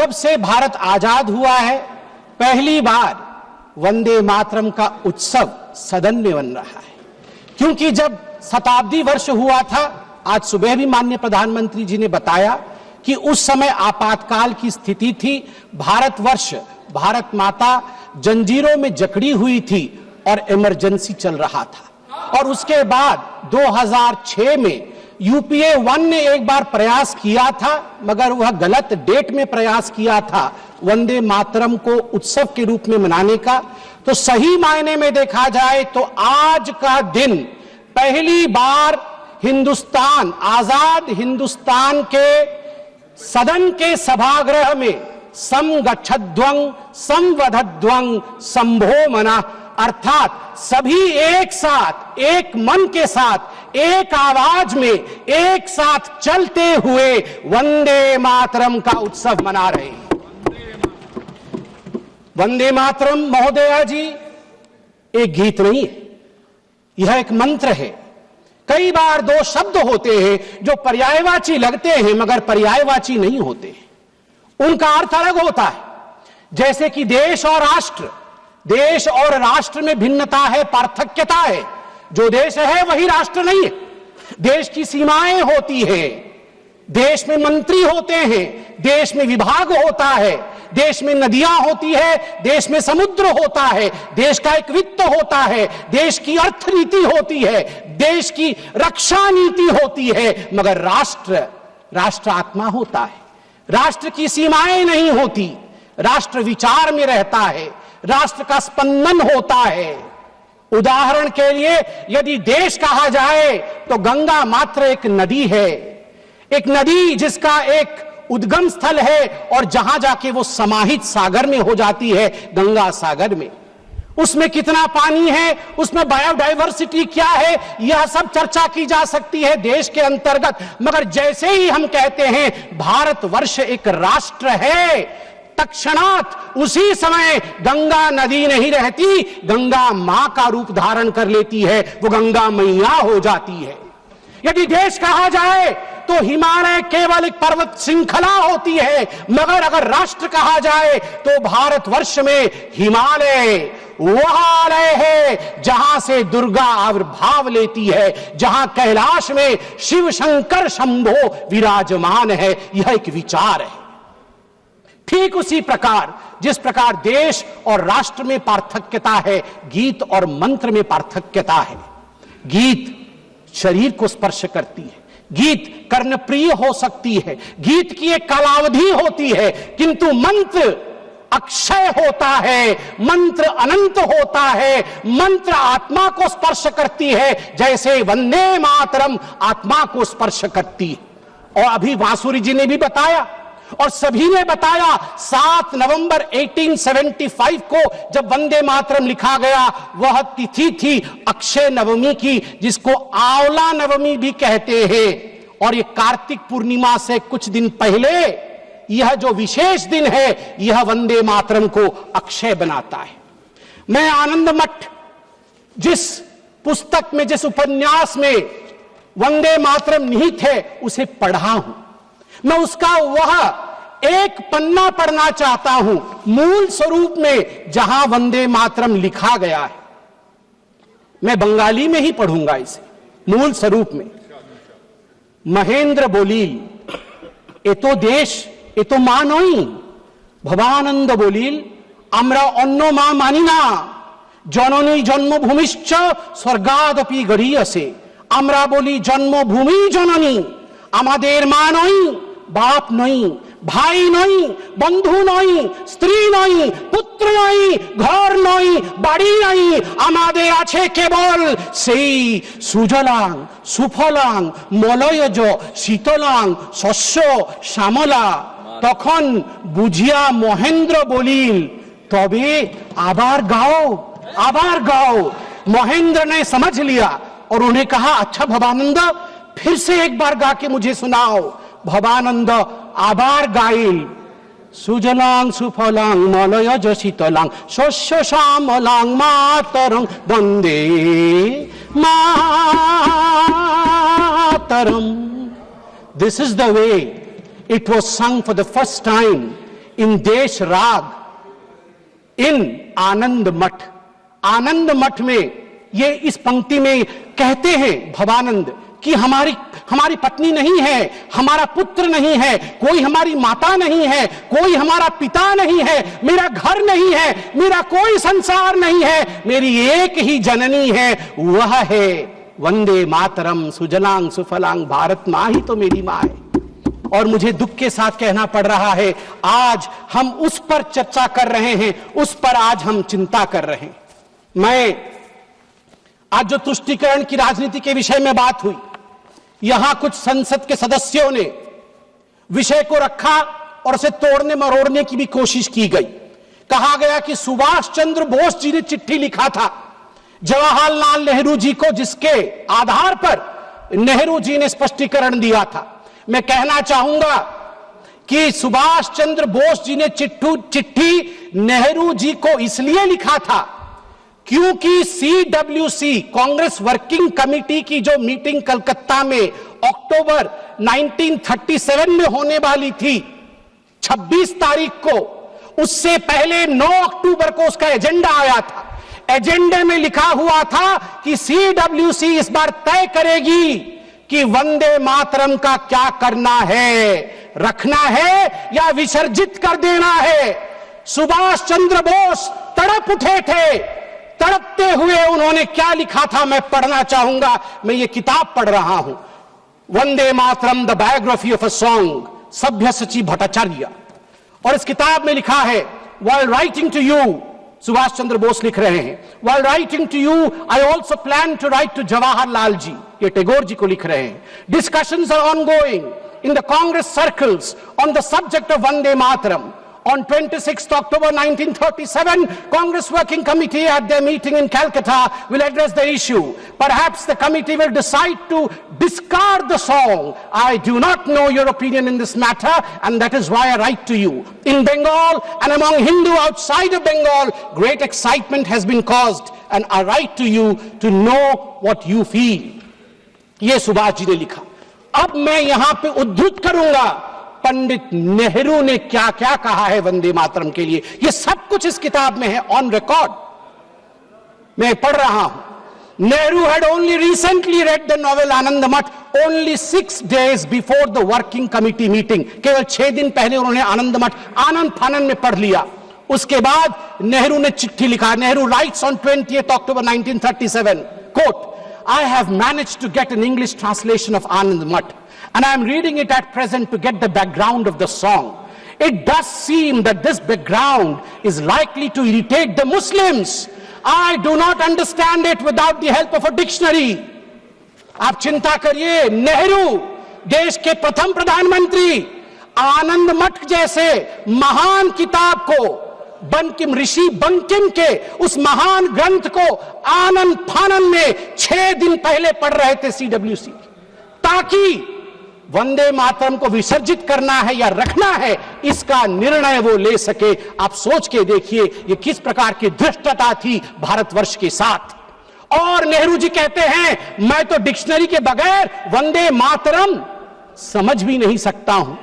जब से भारत आजाद हुआ है पहली बार वंदे मातरम का उत्सव सदन में बन रहा है, क्योंकि जब शताब्दी वर्ष हुआ था, आज सुबह भी माननीय प्रधानमंत्री जी ने बताया कि उस समय आपातकाल की स्थिति थी, भारतवर्ष, भारत माता जंजीरों में जकड़ी हुई थी और इमरजेंसी चल रहा था। और उसके बाद 2006 में यूपीए 1 ने एक बार प्रयास किया था, मगर वह गलत डेट में प्रयास किया था वंदे मातरम को उत्सव के रूप में मनाने का। तो सही मायने में देखा जाए तो आज का दिन पहली बार हिंदुस्तान, आजाद हिंदुस्तान के सदन के सभागृह में समगच्छध्वं संवदध्वं संभो मना, अर्थात सभी एक साथ, एक मन के साथ, एक आवाज में एक साथ चलते हुए वंदे मातरम का उत्सव मना रहे हैं। वंदे मातरम महोदया जी एक गीत नहीं है, यह एक मंत्र है। कई बार दो शब्द होते हैं जो पर्यायवाची लगते हैं मगर पर्यायवाची नहीं होते हैं, उनका अर्थ अलग होता है। जैसे कि देश और राष्ट्र, देश और राष्ट्र में भिन्नता है, पार्थक्यता है। जो देश है वही राष्ट्र नहीं है। देश की सीमाएं होती हैं, देश में मंत्री होते हैं, देश में विभाग होता है, देश में नदियां होती है, देश में समुद्र होता है, देश का एक वित्त होता है, देश की अर्थ नीति होती है, देश की रक्षा नीति होती है, मगर राष्ट्र, राष्ट्र आत्मा होता है। राष्ट्र की सीमाएं नहीं होती, राष्ट्र विचार में रहता है, राष्ट्र का स्पंदन होता है। उदाहरण के लिए यदि देश कहा जाए तो गंगा मात्र एक नदी है, एक नदी जिसका एक उद्गम स्थल है और जहां जाके वो समाहित सागर में हो जाती है, गंगा सागर में। उसमें कितना पानी है, उसमें बायोडायवर्सिटी क्या है, यह सब चर्चा की जा सकती है देश के अंतर्गत। मगर जैसे ही हम कहते हैं भारतवर्ष एक राष्ट्र है, तत्क्षणात उसी समय गंगा नदी नहीं रहती, गंगा मां का रूप धारण कर लेती है, वो गंगा मैया हो जाती है। यदि देश कहा जाए तो हिमालय केवल एक पर्वत श्रृंखला होती है, मगर अगर राष्ट्र कहा जाए तो भारतवर्ष में हिमालय वह आलय है जहां से दुर्गा आविर्भाव लेती है, जहां कैलाश में शिव शंकर शंभो विराजमान है। यह एक विचार है। ठीक उसी प्रकार जिस प्रकार देश और राष्ट्र में पार्थक्यता है, गीत और मंत्र में पार्थक्यता है। गीत शरीर को स्पर्श करती है, गीत कर्णप्रिय हो सकती है, गीत की एक कालावधि होती है, किंतु मंत्र अक्षय होता है, मंत्र अनंत होता है, मंत्र आत्मा को स्पर्श करती है, जैसे वंदे मातरम आत्मा को स्पर्श करती है। और अभी बांसुरी जी ने भी बताया और सभी ने बताया, 7 नवंबर 1875 को जब वंदे मातरम लिखा गया, वह तिथि थी अक्षय नवमी की, जिसको आंवला नवमी भी कहते हैं। और ये कार्तिक पूर्णिमा से कुछ दिन पहले यह जो विशेष दिन है, यह वंदे मातरम को अक्षय बनाता है। मैं आनंद मठ जिस पुस्तक में, जिस उपन्यास में वंदे मातरम निहित है, उसे पढ़ा हूं। मैं उसका वह एक पन्ना पढ़ना चाहता हूं, मूल स्वरूप में जहां वंदे मातरम लिखा गया है। मैं बंगाली में ही पढ़ूंगा इसे, मूल स्वरूप में। महेंद्र बोलिल, ए तो देश, ए तो मा नई। भवानंद बोलिल, आमरा अन्य मा मानी ना, जननी जन्मभूमिश्च स्वर्गादपि गड़ियसे। आमरा बोली जन्मभूमि जननी, आमादेर मा नई, बाप नई, भाई नई, बंधु नई, स्त्री नई, पुत्र नई, घर नई, बाड़ी नई, आमादे आछे केवल सेई सुजलां सुफलां मलयज शीतलां शस्य श्यामला। तखन बुझिया महेंद्र बोलिल, तबे आबार गाओ, आबार गाओ। महेंद्र ने समझ लिया और उन्हें कहा, अच्छा भवानंद, फिर से एक बार गा के मुझे सुनाओ। भवानंद आबार गाइल, सुजलां सुफलां मलयज शीतलां शस्य श्यामलां मातरं Vande Mataram. This is the way it was sung for the first time इन देश राग, इन आनंद मठ में ये इस पंक्ति में कहते हैं भवानंद कि हमारी पत्नी नहीं है, हमारा पुत्र नहीं है, कोई हमारी माता नहीं है, कोई हमारा पिता नहीं है, मेरा घर नहीं है, मेरा कोई संसार नहीं है, मेरी एक ही जननी है, वह है वंदे मातरम सुजलांग सुफलांग, भारत मां ही तो मेरी मां है। और मुझे दुख के साथ कहना पड़ रहा है, आज हम उस पर चर्चा कर रहे हैं, उस पर आज हम चिंता कर रहे हैं। मैं आज जो तुष्टीकरण की राजनीति के विषय में बात हुई, यहां कुछ संसद के सदस्यों ने विषय को रखा और उसे तोड़ने मरोड़ने की भी कोशिश की गई। कहा गया कि सुभाष चंद्र बोस जी ने चिट्ठी लिखा था जवाहरलाल नेहरू जी को, जिसके आधार पर नेहरू जी ने स्पष्टीकरण दिया था। मैं कहना चाहूंगा कि सुभाष चंद्र बोस जी ने चिट्ठी नेहरू जी को इसलिए लिखा था क्योंकि CWC कांग्रेस वर्किंग कमेटी की जो मीटिंग कलकत्ता में अक्टूबर 1937 में होने वाली थी 26 तारीख को, उससे पहले 9 अक्टूबर को उसका एजेंडा आया था। एजेंडे में लिखा हुआ था कि CWC इस बार तय करेगी कि वंदे मातरम का क्या करना है, रखना है या विसर्जित कर देना है। सुभाष चंद्र बोस तड़प उठे थे, तड़पते हुए उन्होंने क्या लिखा था मैं पढ़ना चाहूंगा। मैं ये किताब पढ़ रहा हूं, Vande Mataram the biography of a song, सभ्यसाची भट्टाचार्य। और इस किताब में लिखा है, while writing to you, Subhash Chandra Bose लिख रहे हैं, while writing to you I also plan to write to Jawaharlal ji, ये टैगोर जी को लिख रहे हैं। Discussions are ongoing in the Congress circles on the subject of Vande Mataram. On 26th October 1937, Congress Working Committee at their meeting in Calcutta will address the issue. Perhaps the committee will decide to discard the song. I do not know your opinion in this matter, and that is why I write to you. In Bengal and among Hindu outside of Bengal, great excitement has been caused, and I write to you to know what you feel. ये सुभाष जी ने लिखा। अब मैं यहां पे उद्धृत करूंगा पंडित नेहरू ने क्या क्या कहा है वंदे मातरम के लिए। यह सब कुछ इस किताब में है, ऑन रिकॉर्ड मैं पढ़ रहा हूं। Nehru had only recently read the novel Anand Math only 6 days before the working committee meeting. केवल 6 दिन पहले उन्होंने आनंद मठ आनंद फानन में पढ़ लिया। उसके बाद नेहरू ने चिट्ठी लिखा। Nehru rights on 20th October 1937, quote, I have managed to get an English translation of Anand Math, and I am reading it at present to get the background of the song. It does seem that this background is likely to irritate the Muslims. I do not understand it without the help of a dictionary. आप चिंता करिए, नेहरू देश के प्रथम प्रधानमंत्री आनंद मठ जैसे महान किताब को, बंकिम ऋषि बंकिम के उस महान ग्रंथ को आनंद फानन में 6 दिन पहले पढ़ रहे थे CWC, ताकि वंदे मातरम को विसर्जित करना है या रखना है इसका निर्णय वो ले सके। आप सोच के देखिए ये किस प्रकार की धृष्टता थी भारतवर्ष के साथ। और नेहरू जी कहते हैं मैं तो डिक्शनरी के बगैर वंदे मातरम समझ भी नहीं सकता हूं।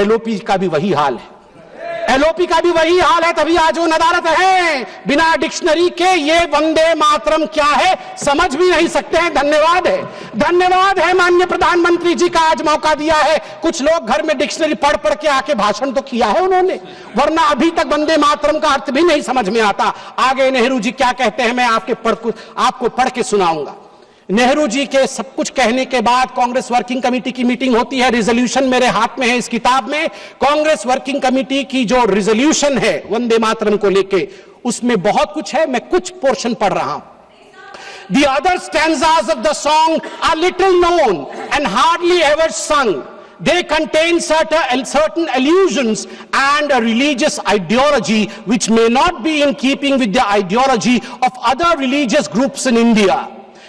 LOP का भी वही हाल है, LOP का भी वही हाल है, तभी आज वो नदारत है। बिना डिक्शनरी के ये वंदे मातरम क्या है समझ भी नहीं सकते हैं। धन्यवाद है माननीय प्रधानमंत्री जी का आज मौका दिया है। कुछ लोग घर में डिक्शनरी पढ़ पढ़ के आके भाषण तो किया है उन्होंने, वरना अभी तक वंदे मातरम का अर्थ भी नहीं समझ में आता। आगे नेहरू जी क्या कहते हैं मैं आपको पढ़ के सुनाऊंगा। नेहरू जी के सब कुछ कहने के बाद कांग्रेस वर्किंग कमेटी की मीटिंग होती है। रिजोल्यूशन मेरे हाथ में है इस किताब में। कांग्रेस वर्किंग कमेटी की जो रिजोल्यूशन है वंदे मातरम को लेके, उसमें बहुत कुछ है, मैं कुछ पोर्शन पढ़ रहा हूं। The other stanzas of the song are little known and hardly ever sung. They contain certain allusions and a religious ideology which may not be in keeping with the ideology of other religious groups in India.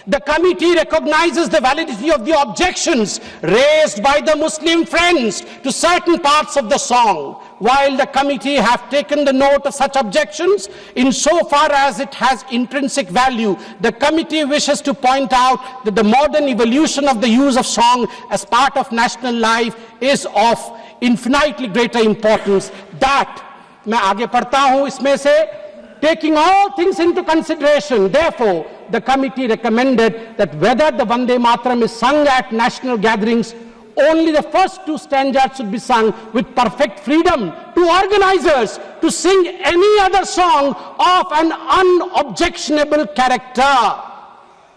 The committee recognizes the validity of the objections raised by the Muslim friends to certain parts of the song. While the committee have taken the note of such objections, insofar as it has intrinsic value, the committee wishes to point out that the modern evolution of the use of song as part of national life is of infinitely greater importance. That, मैं आगे पढ़ता हूं इसमें से, taking all things into consideration, therefore, the committee recommended that whether the Vande Mataram is sung at national gatherings, only the first two stanzas should be sung with perfect freedom to organizers to sing any other song of an unobjectionable character.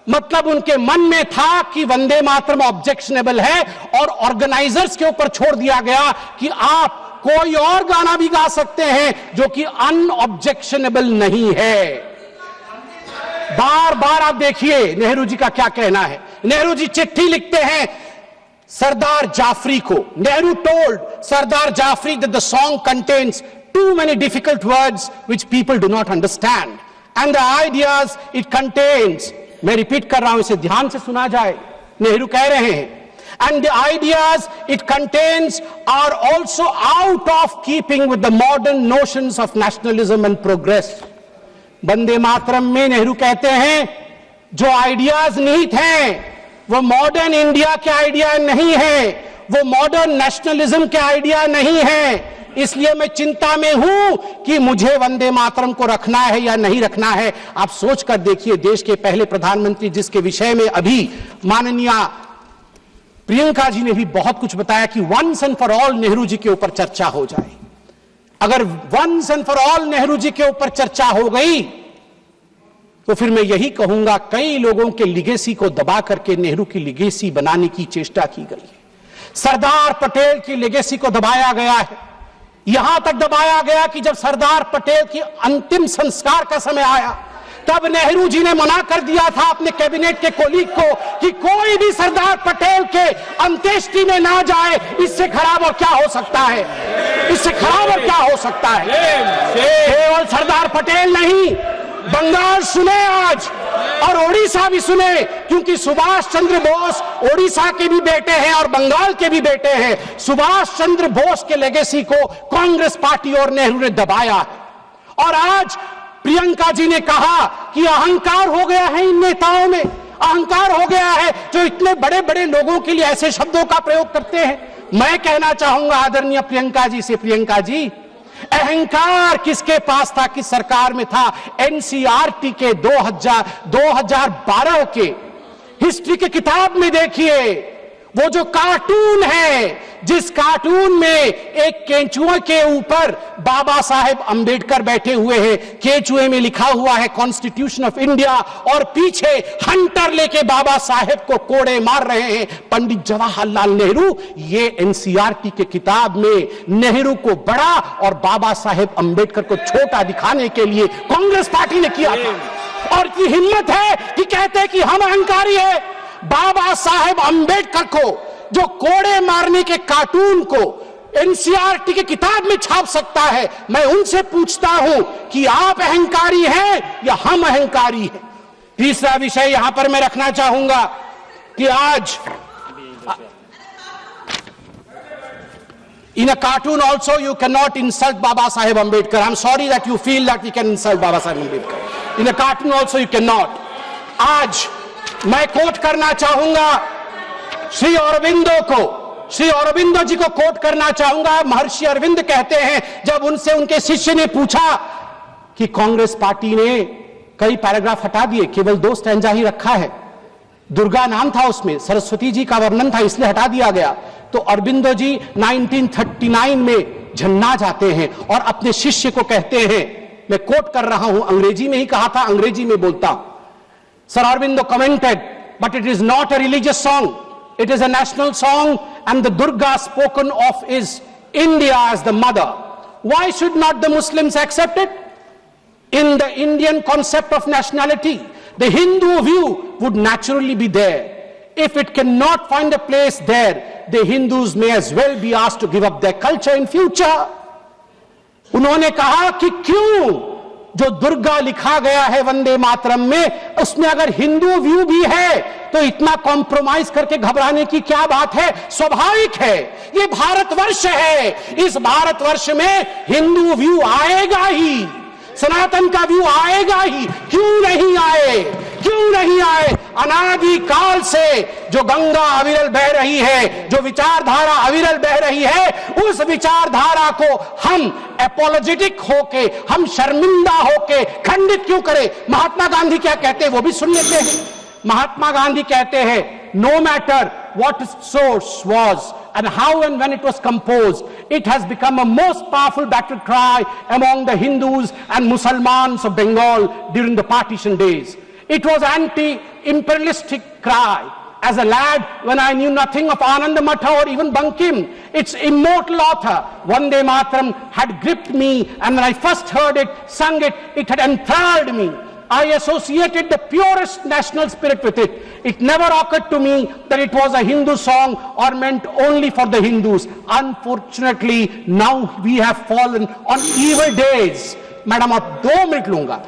मतलब उनके मन में था कि Vande Mataram objectionable है और organisers के ऊपर छोड़ दिया गया कि आप कोई और गाना भी गा सकते हैं जो कि अनऑब्जेक्शनेबल नहीं है। बार बार आप देखिए नेहरू जी का क्या कहना है। नेहरू जी चिट्ठी लिखते हैं सरदार जाफरी को। Nehru told Sardar Jafri that the song contains too many difficult words which people do not understand and the ideas it contains, मैं रिपीट कर रहा हूं, इसे ध्यान से सुना जाए। नेहरू कह रहे हैं, and the ideas it contains are also out of keeping with the modern notions of nationalism and progress. Vande Mataram में नेहरू कहते हैं जो आइडियाज निहित हैं वो मॉडर्न इंडिया के आइडिया नहीं है, वो मॉडर्न नेशनलिज्म के आइडिया नहीं है। इसलिए मैं चिंता में हूं कि मुझे वंदे मातरम को रखना है या नहीं रखना है। आप सोच कर देखिए, देश के पहले प्रधानमंत्री जिसके विषय में अभी माननीय प्रियंका जी ने भी बहुत कुछ बताया कि once and for all Nehru ji के ऊपर चर्चा हो जाए। अगर once and for all Nehru ji के ऊपर चर्चा हो गई तो फिर मैं यही कहूंगा कई लोगों के लिगेसी को दबा करके नेहरू की लिगेसी बनाने की चेष्टा की गई है। सरदार पटेल की लिगेसी को दबाया गया है, यहां तक दबाया गया कि जब सरदार पटेल की अंतिम संस्कार का समय आया तब नेहरू जी ने मना कर दिया था अपने कैबिनेट के कोलीग को कि कोई भी सरदार पटेल के अंत्येष्टि में ना जाए। इससे खराब और क्या हो सकता है, इससे खराब और क्या हो सकता है। केवल सरदार पटेल नहीं, बंगाल सुने आज और ओडिशा भी सुने, क्योंकि सुभाष चंद्र बोस ओडिशा के भी बेटे हैं और बंगाल के भी बेटे हैं। सुभाष चंद्र बोस के लेगेसी को कांग्रेस पार्टी और नेहरू ने दबाया है। और आज प्रियंका जी ने कहा कि अहंकार हो गया है इन नेताओं में, अहंकार हो गया है जो इतने बड़े बड़े लोगों के लिए ऐसे शब्दों का प्रयोग करते हैं। मैं कहना चाहूंगा आदरणीय प्रियंका जी से, प्रियंका जी, अहंकार किसके पास था, किस सरकार में था? एनसीईआरटी के 2012 के हिस्ट्री की किताब में देखिए, वो जो कार्टून है, जिस कार्टून में एक केंचुए के ऊपर बाबा साहेब अंबेडकर बैठे हुए हैं, केंचुए में लिखा हुआ है कॉन्स्टिट्यूशन ऑफ इंडिया और पीछे हंटर लेके बाबा साहेब को कोड़े मार रहे हैं पंडित जवाहरलाल नेहरू। ये एनसीईआरटी के किताब में नेहरू को बड़ा और बाबा साहेब अंबेडकर को छोटा दिखाने के लिए कांग्रेस पार्टी ने किया था। और की हिम्मत है कि कहते हैं कि हम अहंकारी है। बाबा साहेब अंबेडकर को जो कोड़े मारने के कार्टून को एनसीईआरटी की किताब में छाप सकता है, मैं उनसे पूछता हूं कि आप अहंकारी हैं या हम अहंकारी हैं। तीसरा विषय यहां पर मैं रखना चाहूंगा कि आज in a cartoon also you cannot insult Baba Saheb Ambedkar. I'm sorry that you feel that we can insult Baba Saheb Ambedkar. In a cartoon also you cannot. आज मैं कोट करना चाहूंगा श्री अरविंदो को, श्री अरविंदो जी को कोट करना चाहूंगा। महर्षि अरविंद कहते हैं, जब उनसे उनके शिष्य ने पूछा कि कांग्रेस पार्टी ने कई पैराग्राफ हटा दिए, केवल 2 स्टैंजा ही रखा है, दुर्गा नाम था उसमें, सरस्वती जी का वर्णन था, इसलिए हटा दिया गया। तो अरविंदो जी 1939 में झन्ना जाते हैं और अपने शिष्य को कहते हैं, मैं कोट कर रहा हूं, अंग्रेजी में ही कहा था, अंग्रेजी में बोलता हूं। Sir Aurobindo commented, but it is not a religious song, it is a national song, and the Durga spoken of is India as the mother. Why should not the Muslims accept it? In the Indian concept of nationality, the Hindu view would naturally be there. If it cannot find a place there, the Hindus may as well be asked to give up their culture in future. उन्होंने कहा कि क्यों जो दुर्गा लिखा गया है वंदे मातरम में, उसमें अगर हिंदू व्यू भी है तो इतना कॉम्प्रोमाइज करके घबराने की क्या बात है? स्वाभाविक है, ये भारतवर्ष है, इस भारतवर्ष में हिंदू व्यू आएगा ही, सनातन का व्यू आएगा ही। क्यों नहीं आए? क्यों नहीं आए? अनादि काल से जो गंगा अविरल बह रही है, जो विचारधारा अविरल बह रही है, उस विचारधारा को हम एपोलॉजेटिक होके, हम शर्मिंदा होके खंडित क्यों करें? महात्मा गांधी क्या कहते हैं वो भी सुन लेते हैं। महात्मा गांधी कहते हैं, no matter what its source was and how and when it was composed, it has become a most powerful battle cry among the Hindus and Muslims of Bengal during the partition days. It was anti-imperialistic cry. As a lad, when I knew nothing of Ananda Matha or even Bankim, its immortal author, Vande Mataram, had gripped me, and when I first heard it, sung it, it had enthralled me. I associated the purest national spirit with it. It never occurred to me that it was a Hindu song or meant only for the Hindus. Unfortunately, now we have fallen on evil days. Madam, आप 2 minute लूंगा.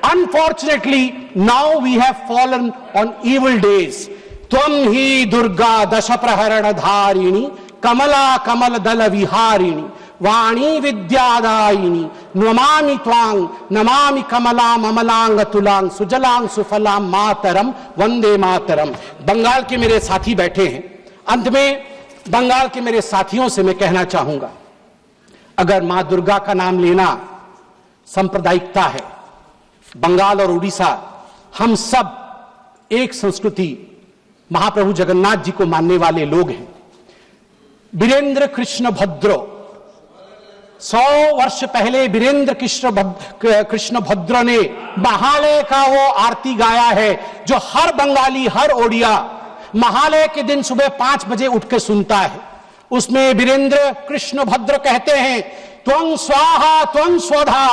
Unfortunately, now we have fallen on evil days. त्वं ही दुर्गा दश प्रहरण धारिणी कमला कमल दल विहारिणी वाणी विद्यादायिनी नमामि त्वां नमामि कमलां अमलांग तुलांग सुजलांग सुफलां मातरम वंदे मातरम। बंगाल के मेरे साथी बैठे हैं, अंत में बंगाल के मेरे साथियों से मैं कहना चाहूंगा, अगर मां दुर्गा का नाम लेना सांप्रदायिकता है, बंगाल और उड़ीसा हम सब एक संस्कृति महाप्रभु जगन्नाथ जी को मानने वाले लोग हैं। वीरेंद्र कृष्ण भद्र 100 वर्ष पहले वीरेंद्र कृष्ण भद्र ने महालय का वो आरती गाया है जो हर बंगाली, हर ओडिया महालय के दिन सुबह 5 बजे उठ के सुनता है। उसमें वीरेंद्र कृष्ण भद्र कहते हैं, त्वं स्वाहा त्वं स्वधा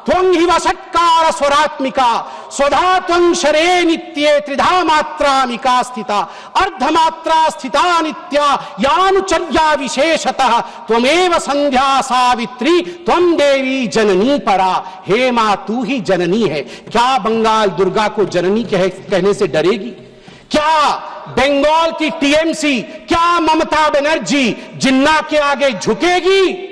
त्वं हि वषट्कार स्वरात्मिका स्वधा त्वं शरे नित्ये त्रिधा मात्रामिका स्थिता अर्धमात्रा स्थिता नित्या यानुचर्या विशेषतः त्वमेव संध्या सावित्री त्वं देवी जननी परा। हे मां, तू ही जननी है। क्या बंगाल दुर्गा को जननी कहने से डरेगी? क्या बंगाल की टीएमसी, क्या ममता बनर्जी जिन्ना के आगे झुकेगी?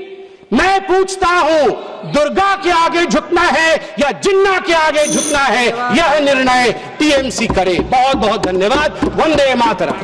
मैं पूछता हूं, दुर्गा के आगे झुकना है या जिन्ना के आगे झुकना है, यह निर्णय टीएमसी करे। बहुत बहुत धन्यवाद। वंदे मातरम।